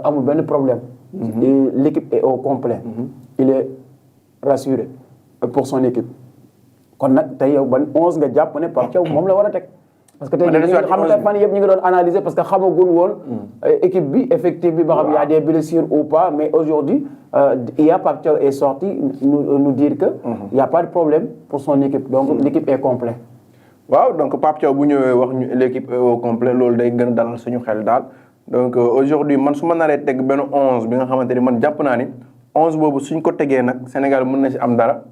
amul benn problème. L'équipe est au complet. Il est rassuré pour son équipe. kon nag tey yow ban 11 nga jàpp ne Pape Thiaw moom la war a teg. parce que tey xam nga fan yëpp ñu ngi doon analyser parce que xamagul woon équipe bi effectif bi ba xam y a des blessures ou pas mais aujourd'hui hier Pape Thiaw est sorti nous dire que il y a pas de problème pour son équipe donc l'équipe est complète. waaw donc Pape Thiaw bu ñëwee wax ñu l'équipe est au complet loolu day gën a dalal suñu xel daal donc aujourd'hui man su ma naree teg benn 11 bi nga xamante ni man jàpp naa ni 11 boobu suñ ko tegee nag Sénégal mën na si am dara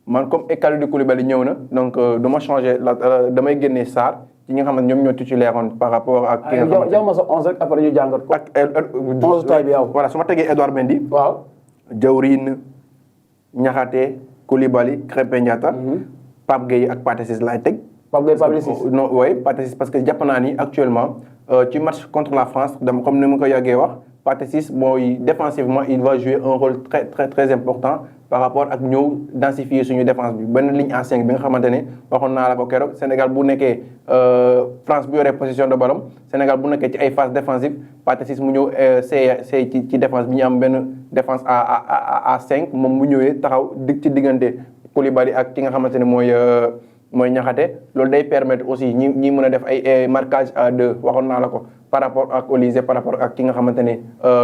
man comme Kalidou Koulibaly ñëw na donc dama changé damay génnee Sarr ci nga xamante ñoom ñoo titulaire par rapport ak. ki nga xamante jox ma sa 11 rek après ñu jàngat ko. ak 11 tay bi yow. voilà su ma tegee Edouard Mendy. waaw. Diawrine Niakhaté Koulibaly Krépin Diatta. Pape Gueye ak Pathé Ciss laay teg. Pape Gueye Pathé Ciss. non oui Pathé Ciss parce que jàpp naa ni actuellement ci match contre la France comme ni ma ko yàggee wax Pathé Ciss mooy défensivement il va jouer un rôle très important. par rapport ak ñëw densifier suñu défense bi benn ligne en 5 bi nga xamante ne waxoon naa la ko keroog Sénégal bu nekkee France bu yoree possession de ballon Sénégal bu nekkee ci ay phase défensive Pathé Ciss mu ñëw seey ci défense bi ñu am benn défense à 5 moom mu ñëwee taxaw ci diggante Koulibaly ak ki nga xamante ne mooy Niakhaté loolu day permettre aussi ñi mën a def ay marquage à 2 waxoon naa la ko par rapport ak Olysée par rapport ak ki nga xamante ne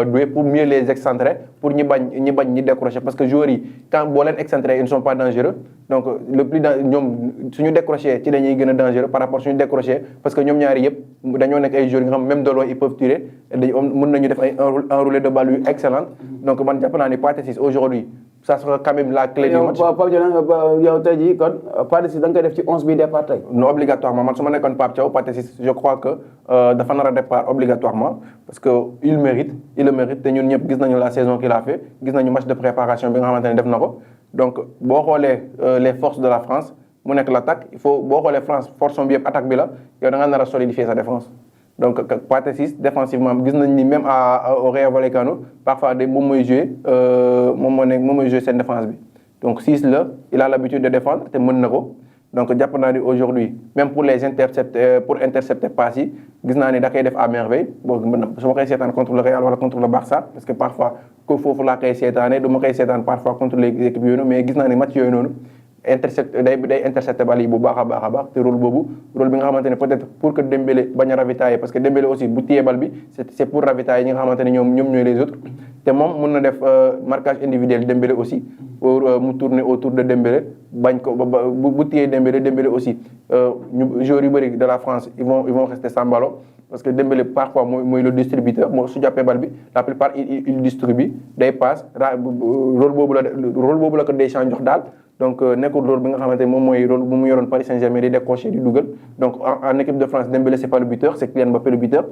Doué pour mieux les excentrer pour ñi bañ décrocher parce que joueurs yi quand boo leen excentrer ils ne sont pas dangereux donc le plus ñoom suñu décrocher ci dañuy gën a dangereux par rapport suñu décrocher parce que ñoom ñaari yëpp dañoo nekk ay joueurs yi nga xam même de loin ils peuvent tirer mën nañu def ay enroulé de balle yu excellent donc man jàpp naa ni Pathé Ciss aujourd'hui ça sera quand même la clé du match. yow tey jii kon Pathé Ciss da nga koy def ci 11 bi départ tey. non obligatoirement man su ma nekkoon Pape Thiaw Pathé Ciss je crois que dafa nar a départ obligatoirement parce que il le mérite te ñun ñëpp gis nañu la saison qu'il a fait gis nañu match de préparation bi nga xamante ne def na ko donc boo xoolee les forces de la France mu nekk l'attaque il faut boo xoolee France force bi yëpp attaque bi la yow da nga nar a solidifier sa défense. donc Pathé Ciss défensivement gis nañ ni même au Rayo Vallecano parfois de moom mooy jouer seen défense bi donc Ciss la il a l'habitude de défendre te mën na ko donc jàpp naa ni aujourd'hui même pour les intercepter passes yi gis naa ni da koy def à merveille su ma koy seetaan contre le Real wala contre le Barça parce que parfois que foofu laa koy seetaane du ma koy seetaan parfois contre les équipes yooyu noonu mais gis naa ni match yooyu noonu day intercepté bal yi bu baax a baax te rôle bi nga xamante ne peut-être pour que Dembélé bañ a ravitailler parce que Dembélé aussi bu téyee bal bi c'est pour ravitailler ñi nga xamante ne ñoom ñooy les autres te moom mën na def marquage individuel Dembélé aussi pour mu tourner autour de Dembélé bañ ko bu téyee Dembélé aussi ñu joueurs yu bëri de la France ils vont rester sans ballon parce que Dembélé parfois mooy le distributeur moo su jàppee bal bi la plupart il distribue day passe rôle boobu la ko Deschamps jox daal donc nekkul rôle bi nga xamante ne moom mooy rôle bu mu yoroon Paris Saint-Germain di décrocher di dugal donc en équipe de France Dembélé c'est pas le buteur c'est Kylian Mbappé le buteur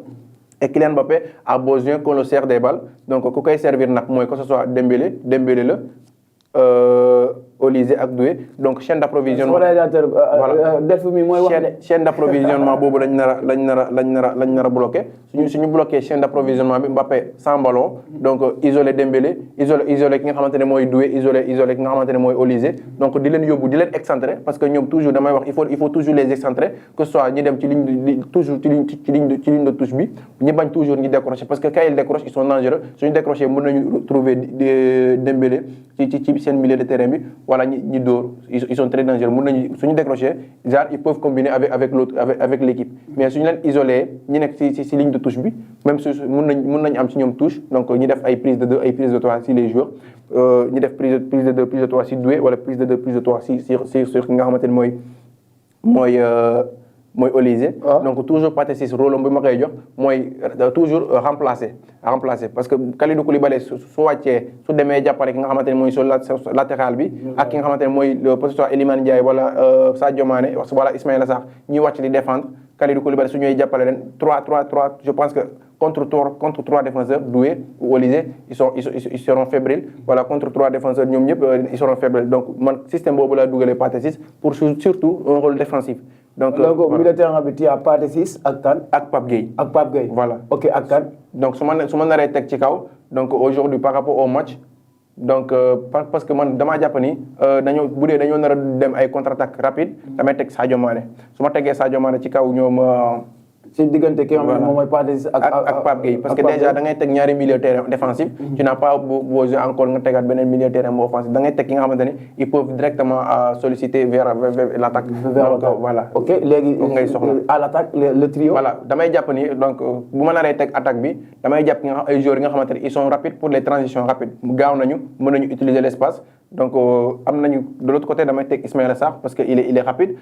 et Kylian Mbappé a besoin qu'on le sert des balles donc ku koy servir nag mooy que ce soit Dembélé la Olysée ak Doué donc chaîne d'approvisionnement voilà def mi mooy wax ne chaîne d'approvisionnement boobu lañ nar a bloqué suñu bloqué chaîne d'approvisionnement bi Mbappé sans ballon donc isolé Dembélé isolé ki nga xamante ne mooy Doué isolé ki nga xamante ne mooy Olysée donc di leen yóbbu di leen excentrer parce que ñoom toujours damay wax il faut toujours les excentrer que ce soit ñi dem ci ligne de touche bi ñi bañ toujours ñi décrocher parce que quand ils décrochent ils sont dangereux suñu décrocher mën nañu trouver Dembélé ci seen milieu de terrain bi wala ñi dóor ils sont très dangereux mën nañu suñu décrocher genre ils peuvent combiner avec l'autre avec l'équipe mais suñu leen isolé ñi nekk ci ligne de touche bi même su mën nañu am ci ñoom touche donc ñi def ay prise de 2 ay prise de 3 si les joueurs ñi def prise de 2 prise de 3 si Doué wala prise de 2 prise de 3 si sur ki nga xamante ne mooy Olysée donc toujours Pathé Ciss rôle bi ma koy jox mooy toujours remplacer parce que Kalidou Koulibaly su wàccee su demee jàppale ki nga xamante ne mooy sur latéral bi ak ki nga xamante ne mooy peut-être Iliman Ndiaye wala Sadio Mané wala Ismaïla Sarr ñuy wàcc di défendre Kalidou Koulibaly su ñuy jàppale leen 3 je pense que contre 3 défenseurs Doué ou Olysée ils seront fébriles voilà contre 3 défenseurs ñoom ñëpp ils seront fébriles donc man système boobu laa dugalee Pathé Ciss pour surtout un rôle défensif donc milieu de terrain bi à Pathé Ciss ak kan ak Pape Gueye voilà ok ak kan donc su ma naree teg ci kaw donc aujourd'hui par rapport au match donc parce que man damaa jàpp ni dañoo nar a dem ay contre-attaque rapide damay teg Sadio Mané su ma tegee Sadio Mané ci kaw ñoom ci diggante ki nga xam ne moom mooy Pathé Ciss ak Pape Gueye parce que déjà da ngay teg ñaari milieu terrain défensif tu n'as pas besoin encore nga tegaat beneen milieu terrain bu offensif da ngay teg ki nga xamante ni ils peuvent directement solliciter vers l'attaque donc voilà ok léegi ngay soxla à l'attaque le trio voilà damay jàpp ni donc bu ma naree teg attaque bi damay jàpp nga ay joueurs yi nga xamante ni ils sont rapides pour les transitions rapides gaaw nañu mën nañu utiliser l'espace donc am nañu de l'autre côté damay teg Ismaïla Sarr parce que il est rapide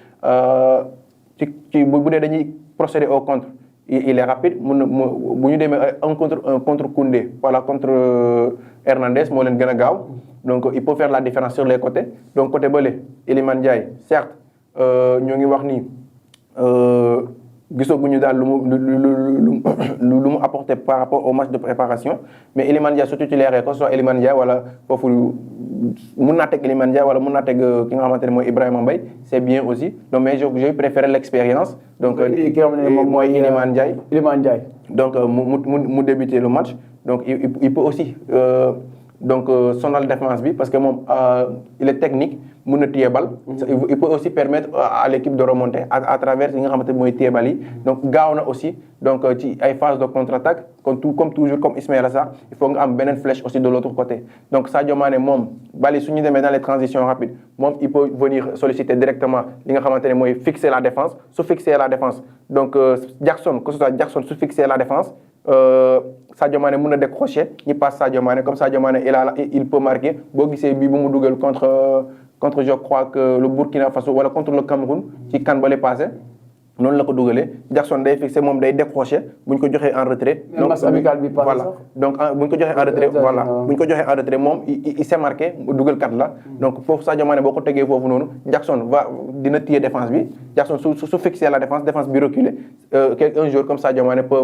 ci bu dee dañuy procéder au contre il est rapide mun na bu ñu demee un contre Koundé wala contre Hernandez moo leen gën a gaaw donc il peut faire la différence sur les côtés donc côté bële Iliman Ndiaye certes ñoo ngi wax ni gisaguñu daal lu mu apporté par rapport au match de préparation mais Iliman Ndiaye su titulaire ko soit Iliman Ndiaye wala foofu mun naa teg Iliman Ndiaye wala mun naa teg ki nga xamante ne mooy Ibrahima Mbaye c'est bien aussi donc mais j'ai préféré l'expérience donc ki nga xam ne moom mooy Iliman Ndiaye donc mu débuter le match donc il peut aussi donc sonal défense bi parce que moom il est technique mën na téye bal il peut aussi permettre à l'équipe de remonter à travers yi nga xamante mooy téye bal yi donc gaaw na aussi donc ci ay phase de contre-attaque comme toujours comme Ismaïla Sarr il faut nga am beneen flèche aussi de l'autre côté donc Sadio Mané moom bal yi su ñu demee dans les transitions rapides moom il peut venir solliciter directement li nga xamante ne mooy fixer la défense su fixer la défense donc Jackson que ce soit Jackson su fixer la défense Sadio Mané mën na décrocher ñi passe Sadio Mané comme Sadio Mané il peut marquer boo gisee bii bu mu dugal contre je crois que le Burkina Faso wala contre le Cameroun ci CAN bale passé noonu la ko dugalee Jackson day fixé moom day décroché bu ñu ko joxee en retrait. donc match amical bi passé voilà donc bu ñu ko joxee en retrait voilà bu ñu ko joxee en retrait moom il s'est marqué dugal kat la donc foofu Sadio Mané boo ko tegee foofu noonu Jackson dina téye défense bi Jackson su fixé la défense bi reculer un joueur comme Sadio Mané peut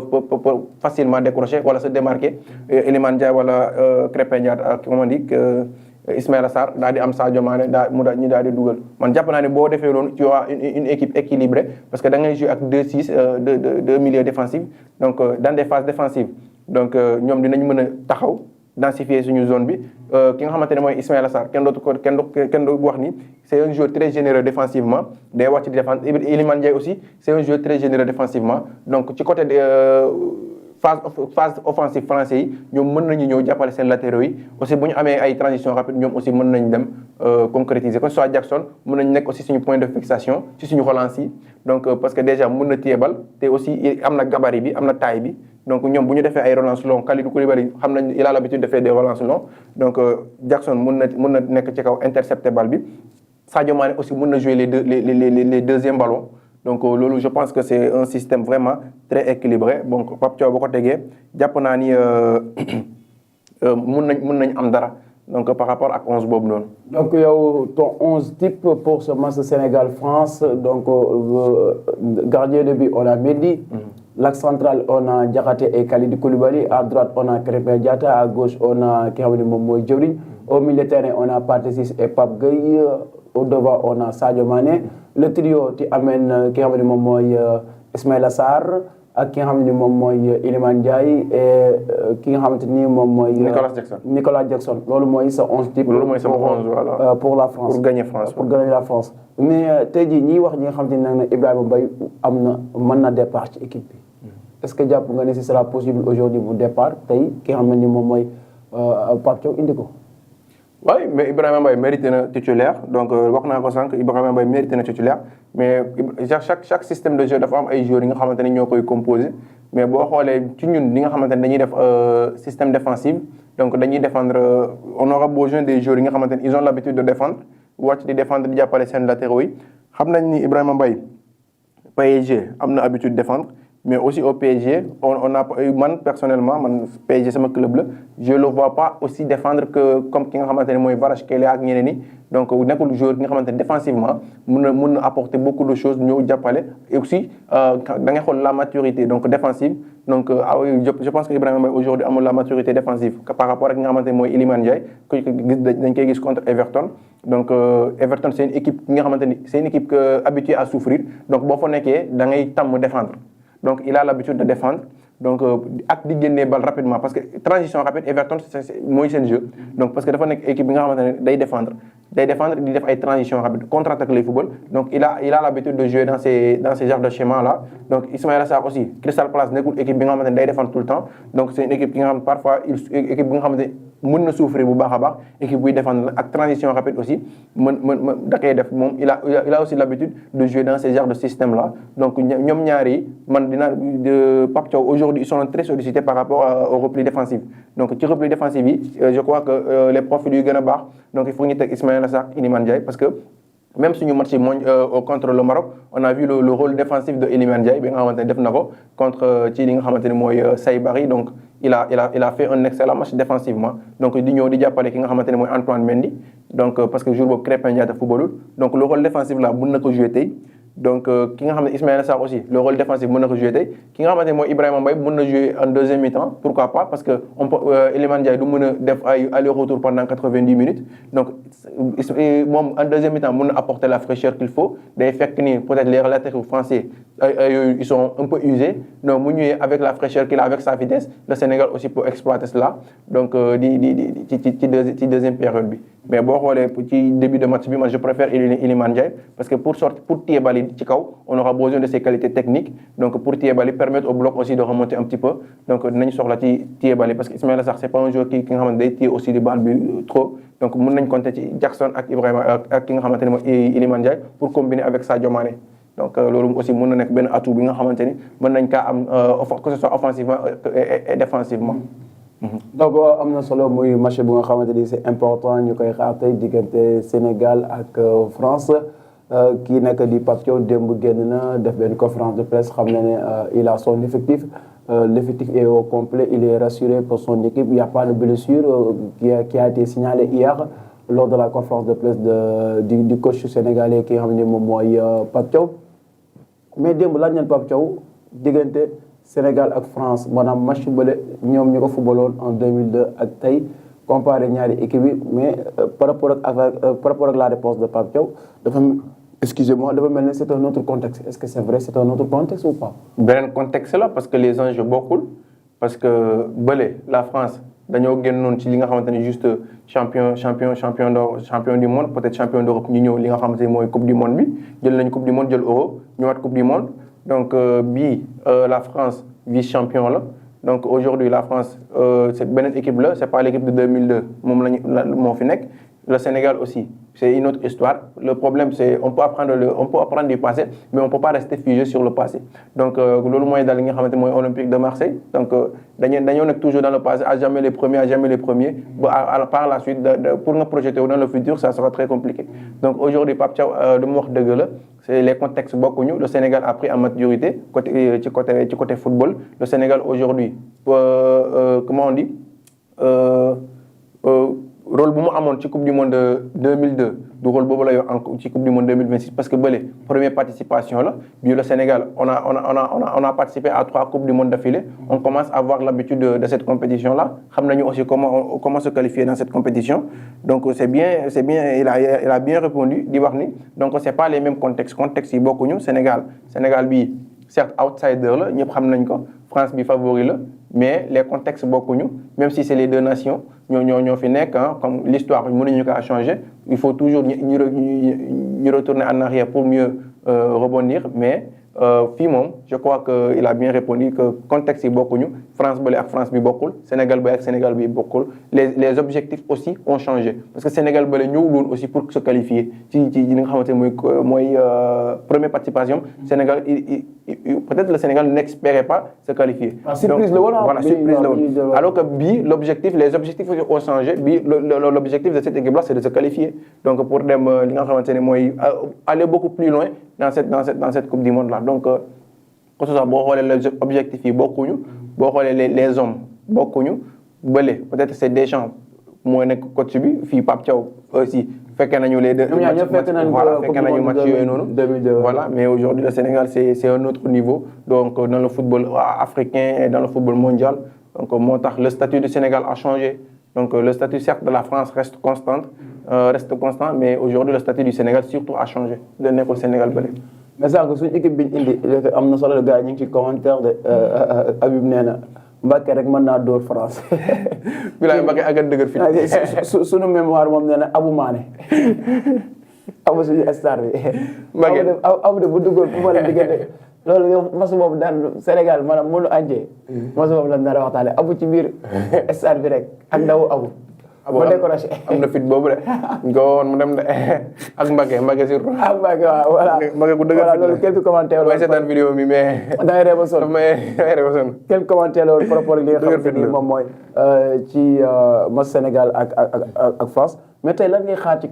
facilement décrocher wala se démarquer Iliman Ndiaye wala Krépin Diatta comment on dit Ismaïla Sarr daal di am Sadio Mané ñu daal di dugal man jàpp naa ne boo defee loolu tu as une équipe équilibrée parce que da ngay jouer ak 2-6 deux milieux défensifs donc dans des phases défensives donc ñoom dinañ mën a taxaw densifier suñu zone bi ki nga xamante ne mooy Ismaïla Sarr kenn du wax ni c'est un joueur très généreux défensivement day wàcc di défense Iliman Ndiaye aussi c'est un joueur très généreux défensivement donc ci côté phase offensive français yi ñoom mën nañu ñëw jàppale seen latéraux yi aussi bu ñu amee ay transition rapide ñoom aussi mën nañ dem concrétiser que ce soit Jackson mën nañ nekk aussi suñu point de fixation ci suñu relance yi donc parce que déjà mën na téye bal te aussi am na gabarit bi am na taille bi donc ñoom bu ñu defee ay relance long Kalidou Koulibaly xam nañ il a l'habitude de faire des relances longues donc Jackson mën na nekk ci kaw intercepter bal bi Sadio Mané aussi mën na jouer les deuxième ballons donc loolu je pense que c'est un système vraiment très équilibré donc Pape Thiaw boo ko tegee jàpp naa ni mën nañ am dara donc par rapport ak 11 boobu noonu. donc yow ton 11 type pour ce match Sénégal-France donc gardien de but on a Mendy. L'axe central on a Diakhaté et Kalidou Koulibaly à droite on a Krépin Diatta à gauche on a ki nga xam ne moom mooy Diawrigne au milieu de terrain on a Pathé Ciss et Pape Gueye au devant on a Sadio Mané le trio ti amène ki nga xam ne moom mooy Ismaïla Sarr ak ki nga xam ne moom mooy Iliman Ndiaye et ki nga xamante ni moom mooy Nicolas Jackson loolu mooy sa 11 type loolu mooy sa 11 voilà pour la France pour gagner la France mais tey jii ñiy wax ñi nga xamante ni nag ne Ibrahima Mbaye mën na départ ci équipe bi est-ce que jàpp nga ne ce sera possible aujourd'hui mu départ tey ki nga xam ne moom mooy Pape Thiaw indi ko. Oui, mais Ibrahima Mbaye mérite na titulaire donc wax naa ko sànq Ibrahima Mbaye mérite na titulaire mais chaque système de jeu dafa am ay joueurs yi nga xamante ne ñoo koy composé mais boo xoolee ci ñun li nga xamante ne dañuy def système défensif donc dañuy défendre on aura besoin des joueurs yi nga xamante ne ils ont l'habitude de défendre wàcc di défendre di jàppale seen latéraux yi xam nañ ni Ibrahima Mbaye PSG am na habitude de défendre mais aussi au PSG on a man personnellement man PSG sama club la je le vois pas aussi défendre que comme ki nga xamante ne mooy Kvaratskhelia ak ñeneen ñi donc nekkul joueur ki nga xamante ne défensivement mën na apporter beaucoup de choses ñëw jàppale et aussi da ngay xool la maturité donc défensive donc je pense que Ibrahima Mbaye aujourd'hui amul la maturité défensive par rapport ak nga xamante ne mooy Iliman Ndiaye dañ koy gis contre Everton donc Everton c'est une équipe ki nga xamante ni c'est une équipe habituée à souffrir donc boo fa nekkee da ngay tàmm défendre donc il a l'habitude de défendre donc ak di génnee balle rapidement parce que transition rapide Everton mooy seen jeu donc parce que dafa nekk équipe bi nga xamante ne day défendre day défendre di def ay transitions rapides contre-attaque lay football donc il a l'habitude de jouer dans ces genres de schéma là donc Ismaïla Sarr aussi Crystal Palace nekkul équipe bi nga xamante ne day défendre tout le temps donc c'est une équipe qui nga xam parfois équipe bi nga xamante mën na souffrir bu baax a baax équipe buy défendre ak transition rapide aussi mën da koy def moom il a aussi l'habitude de jouer dans ces genres de système là donc ñoom ñaar yi man de Pape Thiaw aujourd'hui ils sont très sollicités par rapport au repli défensif donc ci repli défensif yi je crois que les profils yu gën a baax donc il faut ñu teg Ismaïla Sarr Iliman Ndiaye parce que même suñu match contre le Maroc on a vu le rôle défensif de Iliman Ndiaye bi nga xamante ne def na ko contre ci li nga xamante ne mooy Saïbari donc il a fait un excellent match défensivement donc di ñëw di jàppale ki nga xamante ne mooy Antoine Mendy donc parce que jour boobu Krépin Diatta footballul donc le rôle défensif là mën na ko jouer tey donc ki nga xam ne Ismaïla Sarr aussi le rôle défensif mën na ko jouer tey ki nga xamante ne mooy Ibrahima Mbaye mën na jouer en deuxième mi-temps pourquoi pas parce que on peut Iliman Ndiaye du mën a def ay aller-retour pendant 90 minutes donc moom en deuxième mi-temps mën na apporter la fraîcheur qu'il faut day fekk ni peut-être les latéraux français yooyu ils sont un peu usés donc mu ñëwee avec la fraîcheur qu'il a avec sa vitesse le Sénégal aussi peut exploiter cela donc ci deuxième période bi mais boo xoolee ci début de match bi moi je préfère Iliman Ndiaye parce que pour téye bal yi ci kaw on aura besoin de ses qualités techniques donc pour téye bal yi permettre au bloc aussi de remonter un petit peu donc dinañ soxla ci téye bal yi parce que Ismaïla Sarr c'est pas un joueur ki nga xamante day téye aussi di bal bi trop donc mën nañ compter ci Jackson ak Ibrahima ak ki nga xamante ne mooy Iliman Ndiaye pour combiner avec Sadio Mané donc loolu aussi mën na nekk benn atout bi nga xamante ni mën nañ kaa am que ce soit offensivement et défensivement. donc am na solo muy match bu nga xamante ni c'est important ñu koy xaar tey diggante Sénégal ak France kii nekk di Pape Thiaw démb génn na def benn conférence de presse xam na ne il a son effectif l'effectif est au complet il est rassuré pour son équipe il y a pas de blessure qui a été signalée hier lors de la conférence de presse du coach sénégalais ki nga xam ne moom mooy Pape Thiaw mais démb laaj nañ Pape Thiaw diggante Sénégal ak France maanaam match bële ñoom ñu ko footballoon en 2002 ak tey comparé ñaari équipe yi mais par rapport ak la réponse de Pape Thiaw dafa mel ne c'est un autre contexte est-ce que c'est vrai c'est un autre contexte ou pas. beneen contexte la parce que les enjeux bokkul parce que bële la France dañoo génnoon ci li nga xamante ni juste champion du monde peut-être champion d'Europe ñu ñëw li nga xamante ni mooy coupe du monde bi jël nañu coupe du monde jël euro ñëwaat coupe du monde donc bii la France vice-champion la donc aujourd'hui la France c'est beneen équipe la c'est pas l'équipe de 2002 moom moo fi nekk le Sénégal aussi c'est une autre histoire le problème c'est on peut apprendre du passé mais on peut pas rester figé sur le passé donc loolu mooy daal li nga xamante mooy Olympique de Marseille donc dañoo nekk toujours dans le passé à jamais les premiers ba par la suite pour nga projeter wu dans le futur ça sera très compliqué donc aujourd'hui Pape Thiaw lu mu wax dëgg la c'est les contextes bokkuñu le Sénégal a pris en maturité ci côté football le Sénégal aujourd'hui comment on dit rôle bu mu amoon ci coupe du monde 2002 du rôle boobu la yor ci coupe du monde 2026 parce que bële première participation la bii le Sénégal on a participé à 3 coupes du monde d'affilée on commence à avoir l'habitude de cette compétition là xam nañu aussi comment se qualifier dans cette compétition donc c'est bien il a bien répondu di wax ni donc c'est pas les mêmes contextes yi bokkuñu Sénégal bi certes outsider la ñëpp xam nañ ko France bi favori la mais les contextes bokkuñu même si c'est les deux nations ñoo fi nekk comme l'histoire mënuñu ko changer il faut toujours ñu retourner en arrière pour mieux rebondir mais fii moom je crois que il a bien répondu que contexte yi bokkuñu France bële ak France bi bokkul Sénégal bële ak Sénégal bi bokkul les objectifs aussi ont changé parce que Sénégal bële ñëwul woon aussi pour se qualifier ci li nga xamante ne mooy première participation Sénégal peut-être le Sénégal n'espérait pas se qualifier. surprise la woon voilà surprise la woon alors que bii les objectifs ont changé bii l'objectif de cette équipe là c'est de se qualifier donc pour dem li nga xamante ne mooy aller beaucoup plus loin dans cette coupe du monde là donc que ce soit boo xoolee les objectifs yi bokkuñu boo xoolee les hommes bokkuñu bële peut-être c'est Deschamps mooy nekk coach bi fii Pape Thiaw aussi fekkee nañu les deux fekkee nañu match yooyu noonu voilà mais aujourd'hui le Sénégal c'est un autre niveau donc dans le football africain et dans le football mondial donc moo tax le statut du Sénégal a changé donc le statut certes de la France reste constant mais aujourd'hui le statut du Sénégal surtout a changé de nekkul Sénégal bële. mais sànq suñu équipe bi ñu indi am na solo gars yi ñu ngi ci commentaire de Habib nee na Mbacké rek mën naa dóor France. bilaay Mbacké ak a dëgër fit. sunu mémoire moom nee na Abou Mané Abou suñu star bi. Mbacké Abou de bu duggoon fu ma la diggante loolu yow masu boobu daan Sénégal maanaam mënu entier. masu boobu la nar a waxtaane Abou ci biir star bi rek ak ndawu Abou. ma découragé am na fit boobu de. nga woon mu dem de ak Mbacké surtout. ah Mbacké waaw voilà. Mbacké ku dëgër fit loolu quelques commentaires. waaye seetaan vidéo mi mais. da ngay réew a sonn quelques commentaires la woon par rapport ak li nga xam ne moom mooy ci match Sénégal ak France mais tey lan ngay xaar ci